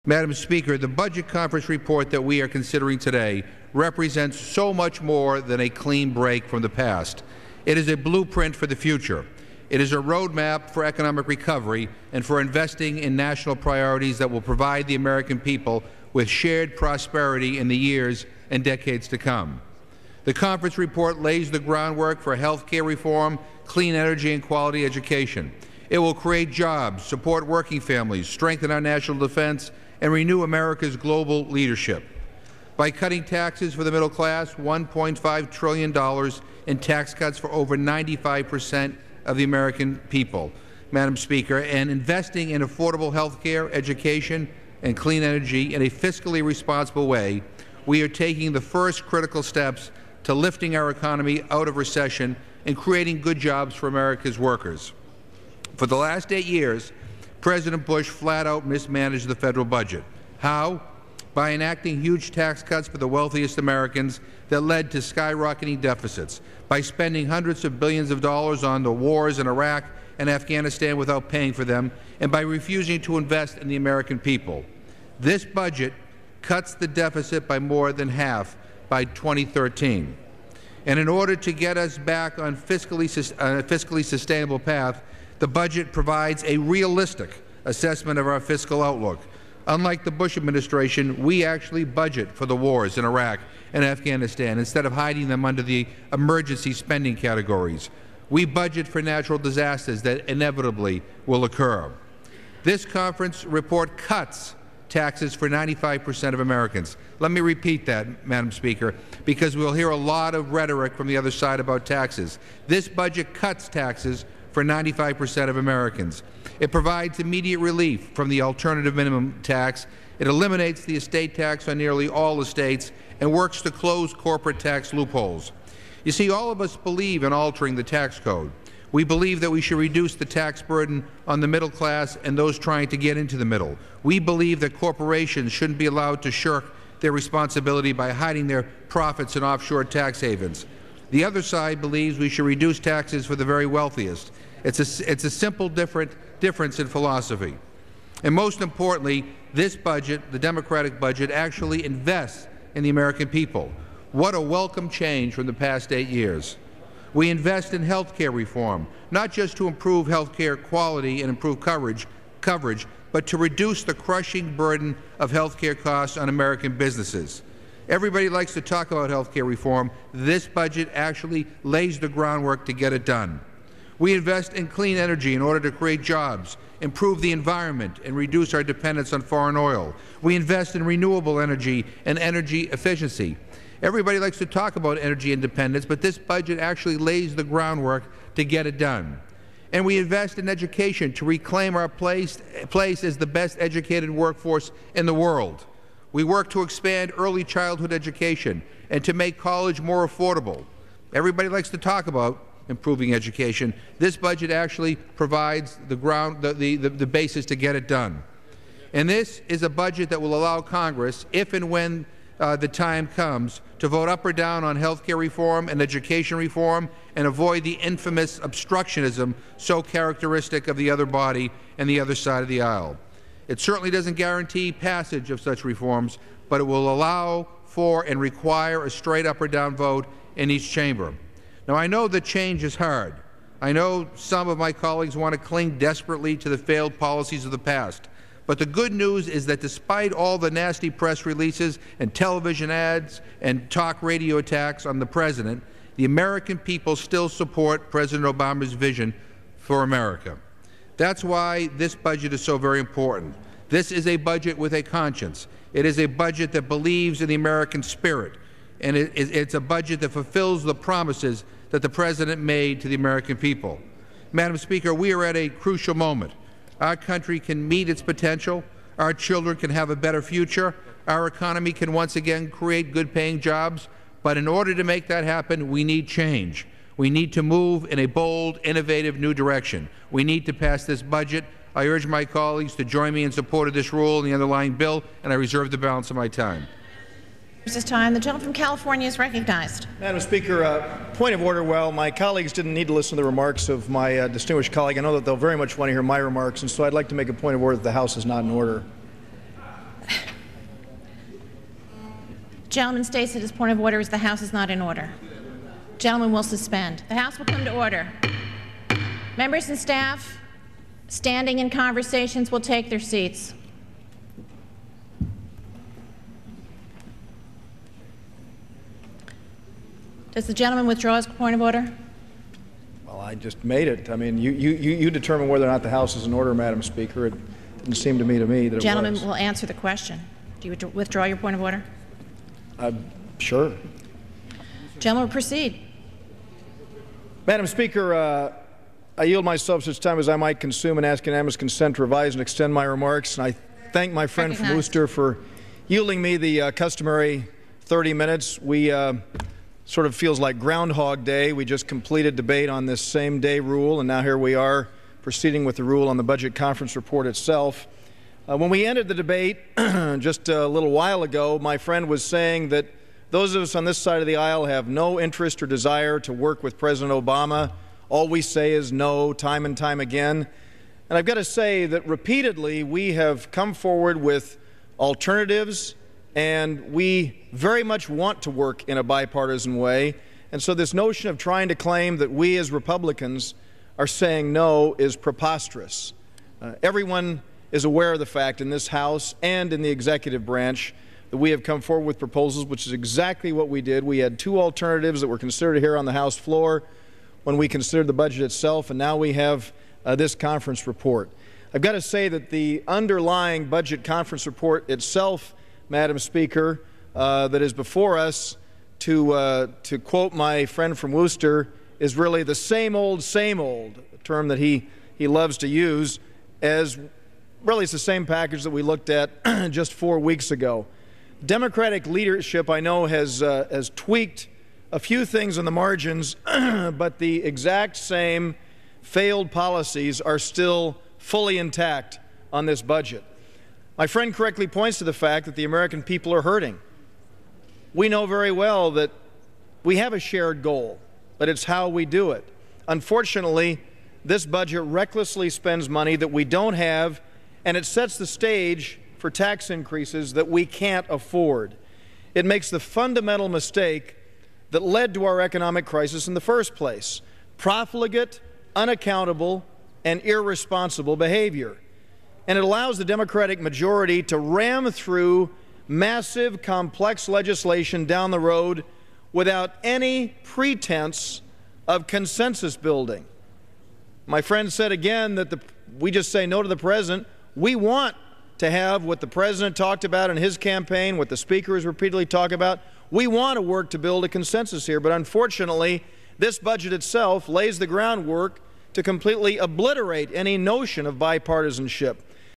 Madam Speaker, the Budget Conference report that we are considering today represents so much more than a clean break from the past. It is a blueprint for the future. It is a roadmap for economic recovery and for investing in national priorities that will provide the American people with shared prosperity in the years and decades to come. The conference report lays the groundwork for health care reform, clean energy, and quality education. It will create jobs, support working families, strengthen our national defense, and renew America's global leadership. By cutting taxes for the middle class, $1.5 trillion in tax cuts for over 95% of the American people, Madam Speaker, and investing in affordable health care, education, and clean energy in a fiscally responsible way, we are taking the first critical steps to lifting our economy out of recession and creating good jobs for America's workers. For the last 8 years, President Bush flat-out mismanaged the federal budget. How? By enacting huge tax cuts for the wealthiest Americans that led to skyrocketing deficits, by spending hundreds of billions of dollars on the wars in Iraq and Afghanistan without paying for them, and by refusing to invest in the American people. This budget cuts the deficit by more than half by 2013. And in order to get us back on a fiscally sustainable path, the budget provides a realistic assessment of our fiscal outlook. Unlike the Bush administration, we actually budget for the wars in Iraq and Afghanistan instead of hiding them under the emergency spending categories. We budget for natural disasters that inevitably will occur. This conference report cuts taxes for 95% of Americans. Let me repeat that, Madam Speaker, because we'll hear a lot of rhetoric from the other side about taxes. This budget cuts taxes for 95% of Americans. It provides immediate relief from the alternative minimum tax. It eliminates the estate tax on nearly all estates and works to close corporate tax loopholes. You see, all of us believe in altering the tax code. We believe that we should reduce the tax burden on the middle class and those trying to get into the middle. We believe that corporations shouldn't be allowed to shirk their responsibility by hiding their profits in offshore tax havens. The other side believes we should reduce taxes for the very wealthiest. It's a simple difference in philosophy. And most importantly, this budget, the Democratic budget, actually invests in the American people. What a welcome change from the past 8 years. We invest in health care reform, not just to improve health care quality and improve coverage, but to reduce the crushing burden of health care costs on American businesses. Everybody likes to talk about health care reform. This budget actually lays the groundwork to get it done. We invest in clean energy in order to create jobs, improve the environment, and reduce our dependence on foreign oil. We invest in renewable energy and energy efficiency. Everybody likes to talk about energy independence, but this budget actually lays the groundwork to get it done. And we invest in education to reclaim our place as the best educated workforce in the world. We work to expand early childhood education and to make college more affordable. Everybody likes to talk about improving education. This budget actually provides the basis to get it done. And this is a budget that will allow Congress, if and when the time comes, to vote up or down on health care reform and education reform and avoid the infamous obstructionism so characteristic of the other body and the other side of the aisle. It certainly doesn't guarantee passage of such reforms, but it will allow for and require a straight up or down vote in each chamber. Now, I know that change is hard. I know some of my colleagues want to cling desperately to the failed policies of the past. But the good news is that despite all the nasty press releases and television ads and talk radio attacks on the President, the American people still support President Obama's vision for America. That's why this budget is so very important. This is a budget with a conscience. It is a budget that believes in the American spirit. And it's a budget that fulfills the promises that the President made to the American people. Madam Speaker, we are at a crucial moment. Our country can meet its potential. Our children can have a better future. Our economy can once again create good-paying jobs. But in order to make that happen, we need change. We need to move in a bold, innovative new direction. We need to pass this budget. I urge my colleagues to join me in support of this rule and the underlying bill, and I reserve the balance of my time. This time, the gentleman from California is recognized. Madam Speaker, point of order. While my colleagues didn't need to listen to the remarks of my distinguished colleague, I know that they'll very much want to hear my remarks, and so I'd like to make a point of order that the House is not in order. gentleman states that his point of order is the House is not in order. Gentleman will suspend. The House will come to order. Members and staff standing in conversations will take their seats. Does the gentleman withdraw his point of order? Well, I just made it. I mean, you determine whether or not the House is in order, Madam Speaker. It didn't seem to me that it was. Gentleman will answer the question. Do you withdraw your point of order? Sure. Gentleman will proceed. Madam Speaker, I yield myself such time as I might consume and ask unanimous consent to revise and extend my remarks. And I thank my friend from Worcester for yielding me the customary 30 minutes. We sort of feels like Groundhog Day. We just completed debate on this same day rule, and now here we are proceeding with the rule on the budget conference report itself. When we ended the debate just a little while ago, my friend was saying that those of us on this side of the aisle have no interest or desire to work with President Obama. All we say is no, time and time again. And I've got to say that repeatedly we have come forward with alternatives, and we very much want to work in a bipartisan way. And so this notion of trying to claim that we as Republicans are saying no is preposterous. Everyone is aware of the fact in this House and in the executive branch that we have come forward with proposals, which is exactly what we did. We had two alternatives that were considered here on the House floor when we considered the budget itself, and now we have this conference report. I've got to say that the underlying budget conference report itself, Madam Speaker, that is before us, to quote my friend from Worcester, is really the same old, a term that he loves to use, as really it's the same package that we looked at just 4 weeks ago. Democratic leadership, I know, has tweaked a few things on the margins, but the exact same failed policies are still fully intact on this budget. My friend correctly points to the fact that the American people are hurting. We know very well that we have a shared goal, but it's how we do it. Unfortunately, this budget recklessly spends money that we don't have, and it sets the stage for tax increases that we can't afford. It makes the fundamental mistake that led to our economic crisis in the first place: profligate, unaccountable, and irresponsible behavior. And it allows the Democratic majority to ram through massive, complex legislation down the road without any pretense of consensus building. My friend said again that we just say no to the president. We want to have what the president talked about in his campaign, what the speaker has repeatedly talked about. We want to work to build a consensus here, but unfortunately, this budget itself lays the groundwork to completely obliterate any notion of bipartisanship.